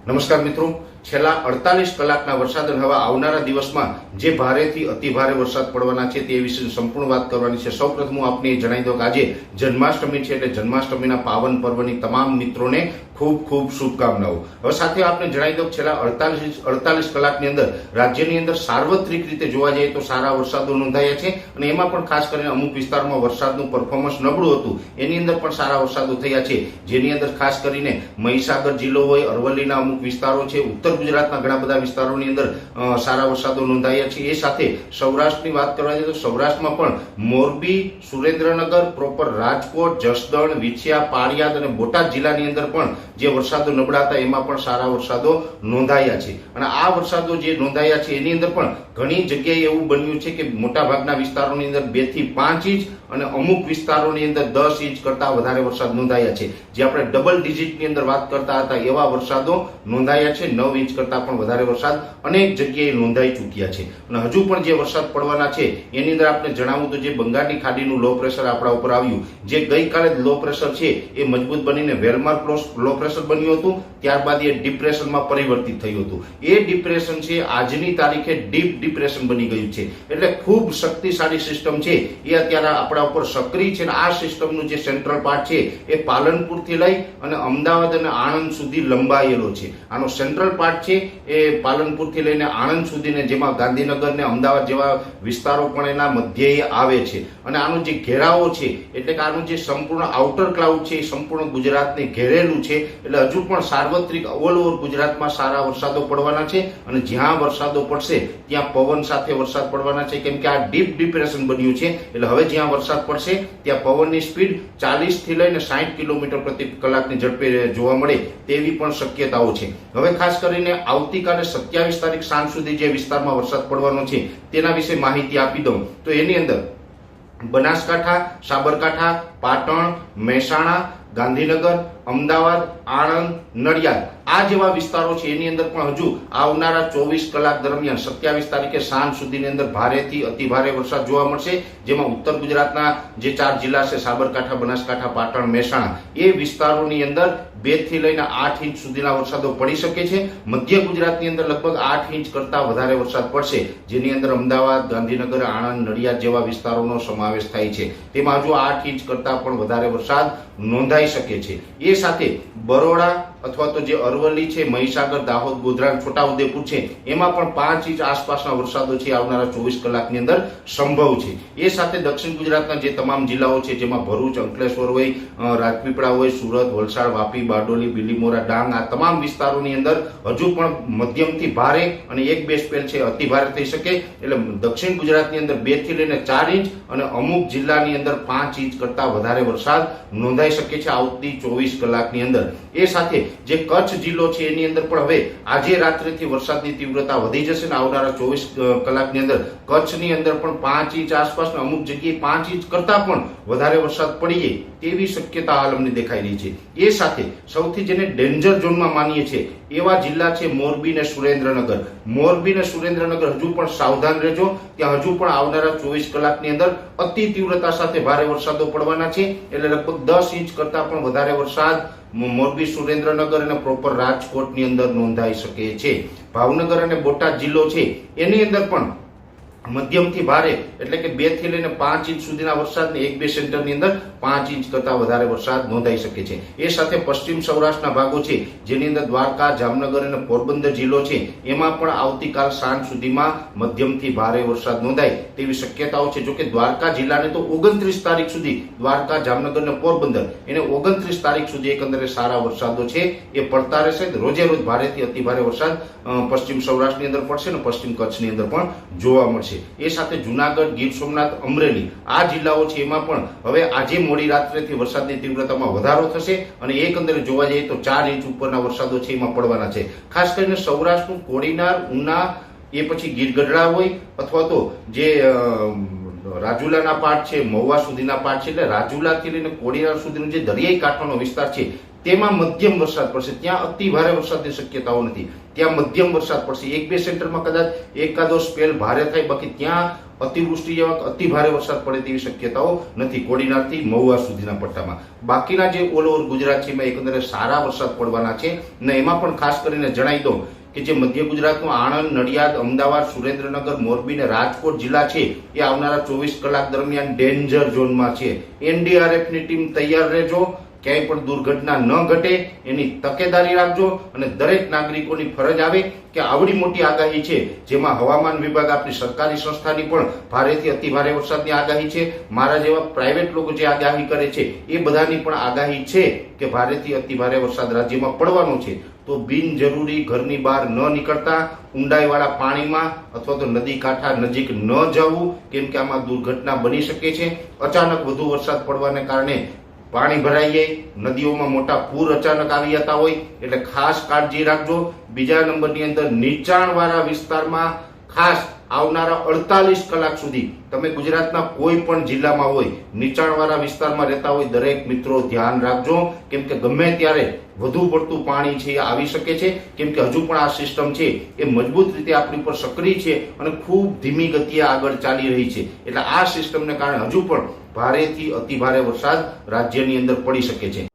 નમસ્કાર મિત્રો, છેલ્લા 48 કલાકના વરસાદ અને હવે આવનારા દિવસમાં જે ભારેથી અતિભારે વરસાદ પડવાના છે તે વિશે સંપૂર્ણ વાત કરવાની છે। સૌપ્રથમ હું આપને જણાવી દઉં કે આજે જન્માષ્ટમી છે, એટલે જન્માષ્ટમીના પાવન પર્વની તમામ મિત્રોને ખૂબ ખૂબ શુભકામનાઓ। હવે સાથે આપને જણાવી દઉં કે છેલ્લા 48 કલાકની અંદર રાજ્યની અંદર સાર્વત્રિક રીતે જોવા જઈએ તો સારા વરસાદો નોંધાયા છે અને એમાં પણ ખાસ કરીને અમુક વિસ્તારોમાં વરસાદનું પરફોર્મન્સ નબળું હતું, એની અંદર પણ સારા વરસાદો થયા છે, જેની અંદર ખાસ કરીને મહીસાગર જિલ્લો હોય, અરવલ્લીના અમુક વિસ્તારો છે, ઉત્તર ગુજરાતના ઘણા બધા વિસ્તારોની અંદર સારા વરસાદો નોંધાયા છે। એ સાથે સૌરાષ્ટ્રની વાત કરવા જઈએ તો સૌરાષ્ટ્રમાં પણ મોરબી, સુરેન્દ્રનગર, પ્રોપર રાજકોટ, જસદણ, વિછિયા, પાળિયાદ અને બોટાદ જિલ્લાની અંદર પણ જે વરસાદો નબળા હતા એમાં પણ સારા વરસાદો નોંધાયા છે અને આ વરસાદો જે નોંધાયા છે એની અંદર પણ ઘણી જગ્યાએ એવું બન્યું છે કે મોટાભાગના વિસ્તારોની અંદર 2 થી 5 ઇંચ અને અમુક વિસ્તારોની અંદર 10 ઇંચ કરતા વધારે વરસાદ નોંધાયા છે। જે આપણે ડબલ ડિજિટની અંદર વાત કરતા હતા એવા વરસાદો નોંધાયા છે। 9 ઇંચ કરતા પણ વધારે વરસાદ અનેક જગ્યાએ નોંધાઈ ચૂક્યા છે અને હજુ પણ જે વરસાદ પડવાના છે એની અંદર આપણે જણાવું તો જે બંગાળની ખાડીનું લો પ્રેશર આપણા ઉપર આવ્યું, જે ગઈકાલે લો પ્રેશર છે એ મજબૂત બનીને વેલમાર્ક લો પ્રેશર બન્યું હતું, ત્યારબાદ એ ડિપ્રેશનમાં પરિવર્તિત થયું હતું। એ ડિપ્રેશન છે આજની તારીખે ડીપ ડિપ્રેશન બની ગયું છે, એટલે ખૂબ શક્તિશાળી સિસ્ટમ છે એ અત્યારે આપણા ઉપર સક્રિય છે અને આ સિસ્ટમનું જે સેન્ટ્રલ પાર્ટ છે એ પાલનપુરથી લઈ અને અમદાવાદ અને આણંદ સુધી લંબાયેલો છે। આનો સેન્ટ્રલ પાર્ટ છે એ પાલનપુરથી લઈને આણંદ સુધીને, જેમાં ગાંધીનગર ને અમદાવાદ જેવા વિસ્તારો પણ એના મધ્યે આવે છે અને આનો જે ઘેરાવો છે એટલે કે આનું જે સંપૂર્ણ આઉટર ક્લાઉડ છે એ સંપૂર્ણ ગુજરાતને ઘેરેલું છે, એટલે હજુ પણ સાર્વત્રિક ઓલ ઓવર ગુજરાતમાં સારા વરસાદો પડવાના છે અને જ્યાં વરસાદો પડશે ત્યાં પવન સાથે વરસાદ પડવાના છે, કેમ કે આ ડીપ ડિપ્રેશન બન્યું છે, એટલે હવે જ્યાં વરસાદ પડશે ત્યાં પવનની સ્પીડ 40 થી લઈને 60 કિલોમીટર પ્રતિ કલાકની ઝડપે જોવા મળે તેવી પણ શક્યતાઓ છે। હવે ખાસ કરીને આવતીકાલે 27 તારીખ સાંજ સુધી જે વિસ્તારમાં વરસાદ પડવાનો છે તેના વિશે માહિતી આપી દઉં તો એની અંદર બનાસકાંઠા, સાબરકાંઠા, પાટણ, મહેસાણા, ગાંધીનગર, અમદાવાદ, આણંદ, નડિયાદ આ જેવા વિસ્તારો છે એની અંદર પણ હજુ આવનારા 24 કલાક દરમિયાન 27 તારીખે સાંજ સુધીની અંદર ભારેથી અતિભારે વરસાદ જોવા મળશે, જેમાં ઉત્તર ગુજરાતના જે 4 જિલ્લા છે સાબરકાંઠા, બનાસકાંઠા, પાટણ, મહેસાણા એ વિસ્તારોની અંદર 2 થી લઈને 8 ઇંચ સુધીના વરસાદો પડી શકે છે। મધ્ય ગુજરાતની અંદર લગભગ 8 ઇંચ કરતા વધારે વરસાદ પડશે, જેની અંદર અમદાવાદ, ગાંધીનગર, આણંદ, નડિયાદ જેવા વિસ્તારોનો સમાવેશ થાય છે, તેમાં હજુ 8 ઇંચ કરતા પણ વધારે વરસાદ નોંધાઈ શકે છે। એ સાથે બરોડા અથવા તો જે અરવલ્લી છે, મહીસાગર, દાહોદ, ગોધરા, છોટાઉદેપુર છે એમાં પણ 5 ઇંચ આસપાસના વરસાદો છે આવનારા 24 કલાકની અંદર સંભવ છે। એ સાથે દક્ષિણ ગુજરાતના જે તમામ જિલ્લાઓ છે, જેમાં ભરૂચ, અંકલેશ્વર હોય, રાજપીપળા હોય, સુરત, વલસાડ, વાપી, બારડોલી, બિલીમોરા, ડાંગ આ તમામ વિસ્તારોની અંદર હજુ પણ મધ્યમથી ભારે અને 1-2 સ્પેલ છે અતિ ભારે થઈ શકે, એટલે દક્ષિણ ગુજરાતની અંદર 2 થી લઈને 4 ઇંચ અને અમુક જિલ્લાની અંદર 5 ઇંચ કરતા વધારે વરસાદ નોંધાઈ શકે છે આવતી 24 કલાકની અંદર। એ સાથે જે કચ્છ જિલ્લો છે એની અંદર પણ હવે આજે રાત્રેથી વરસાદની તીવ્રતા વધી જશે અને આવનારા 24 કલાકની અંદર કચ્છની અંદર પણ 5 ઇંચ આસપાસ અમુક જગ્યાએ 5 ઇંચ કરતા પણ વધારે વરસાદ પડી જાય તેવી શક્યતા હાલ અમને દેખાઈ રહી છે। એ સાથે સૌથી જેને ડેન્જર ઝોનમાં માનીએ છીએ એવા જિલ્લા છે મોરબી ને સુરેન્દ્રનગર। મોરબી ને સુરેન્દ્રનગર હજુ પણ સાવધાન રહેજો, ત્યાં હજુ પણ આવનારા 24 કલાકની અંદર અતિ તીવ્રતા સાથે ભારે વરસાદો પડવાના છે, એટલે લગભગ 10 ઇંચ કરતા પણ વધારે વરસાદ મોરબી, સુરેન્દ્રનગર અને પ્રોપર રાજકોટની અંદર નોંધાઈ શકે છે। ભાવનગર અને બોટાદ જિલ્લો છે એની અંદર પણ મધ્યમથી ભારે એટલે કે 2 થી લઈને 5 ઇંચ સુધીના વરસાદ ને 1-2 સેન્ટરની અંદર 5 ઇંચ કરતા વધારે વરસાદ નોંધાઈ શકે છે। એ સાથે પશ્ચિમ સૌરાષ્ટ્રના ભાગો છે જેની અંદર દ્વારકા, જામનગર અને પોરબંદર જિલ્લો છે એમાં પણ આવતીકાલ સાંજ સુધીમાં મધ્યમથી ભારે વરસાદ નોંધાય તેવી શક્યતાઓ છે। જોકે દ્વારકા જિલ્લાને તો 29 તારીખ સુધી, દ્વારકા, જામનગર અને પોરબંદર એને 29 તારીખ સુધી એકંદરે સારા વરસાદો છે એ પડતા રહેશે। રોજે રોજ ભારેથી અતિ ભારે વરસાદ પશ્ચિમ સૌરાષ્ટ્રની અંદર પડશે અને પશ્ચિમ કચ્છની અંદર પણ જોવા મળશે। એ સાથે જુનાગઢ, ગીર સોમનાથ, અમરેલી આ જિલ્લાઓ છે એમાં પણ હવે આજે મોડી રાત્રેથી વરસાદની તીવ્રતામાં વધારો થશે અને એકંદરે જોવા જઈએ તો 4 ઇંચ ઉપરના વરસાદો છે એમાં પડવાના છે। ખાસ કરીને સૌરાષ્ટ્રનું કોડીનાર, ઉના, એ પછી ગીર ગઢડા હોય અથવા તો જે રાજુલાના પાટ છે, મહુવા સુધીના પાટ છે, એટલે રાજુલાથી લઈને કોડીનાર સુધીનો જે દરિયાઈ કાંઠાનો વિસ્તાર છે તેમાં મધ્યમ વરસાદ પડશે. ત્યાં અતિ ભારે વરસાદની શક્યતાઓ નથી. ત્યાં મધ્યમ વરસાદ પડશે. 1-2 સેન્ટરમાં કદાચ એકાદો સ્પેલ ભારે થાય, બાકી ત્યાં અતિવૃષ્ટિ જેવા અતિ ભારે વરસાદ પડે તેવી શક્યતાઓ નથી કોડીનારથી મહુવા સુધીના પટ્ટામાં. બાકીના જે ઓલ ઓવર ગુજરાત છે એમાં એકંદરે સારા વરસાદ પડવાના છે. ને એમાં પણ ખાસ કરીને જણાવી દઉં કે જે મધ્ય ગુજરાતનું આણંદ, નડિયાદ, અમદાવાદ, સુરેન્દ્રનગર, મોરબી ને રાજકોટ જિલ્લા છે એ આવનારા 24 કલાક દરમિયાન ડેન્જર ઝોનમાં છે. NDRF ની ટીમ તૈયાર રહેજો. ક્યાંય પણ દુર્ઘટના ન ઘટે એની તકેદારી રાખજો. અને દરેક નાગરિકોની ફરજ આવે કે આવડી મોટી આગાહી છે, જેમાં હવામાન વિભાગ આપણી સરકારી સંસ્થાની પણ ભારેથી અતિ ભારે વરસાદની આગાહી છે, મારા જેવા પ્રાઇવેટ લોકો જે આગાહી કરે છે એ બધાની પણ આગાહી છે કે ભારેથી અતિ ભારે વરસાદ રાજ્યમાં પડવાનો છે. તો બિનજરૂરી ઘરની બહાર ન નીકળતા, ઊંડાઈવાળા પાણીમાં અથવા તો નદી કાંઠા નજીક ન જવું, કેમ કે આમાં દુર્ઘટના બની શકે છે. અચાનક વધુ વરસાદ પડવાને કારણે પાણી ભરાઈ જાય, નદીઓમાં મોટા પૂર અચાનક આવી જતા હોય, એટલે ખાસ કાળજી રાખજો. બીજા નંબરની અંદર નીચાણવાળા વિસ્તારમાં ખાસ આવનારા 48 કલાક સુધી તમે ગુજરાતના કોઈ પણ જિલ્લામાં હોય, નીચાણવાળા વિસ્તારમાં રહેતા હોય, દરેક મિત્રો ધ્યાન રાખજો. કેમ કે ગમે ત્યારે વધુ પડતું પાણી છે એ આવી શકે છે. કેમ કે હજુ પણ આ સિસ્ટમ છે એ મજબૂત રીતે આપણી પર સક્રિય છે અને ખૂબ ધીમી ગતિએ આગળ ચાલી રહી છે. એટલે આ સિસ્ટમને કારણે હજુ પણ ભારેથી અતિ ભારે વરસાદ રાજ્યની અંદર પડી શકે છે.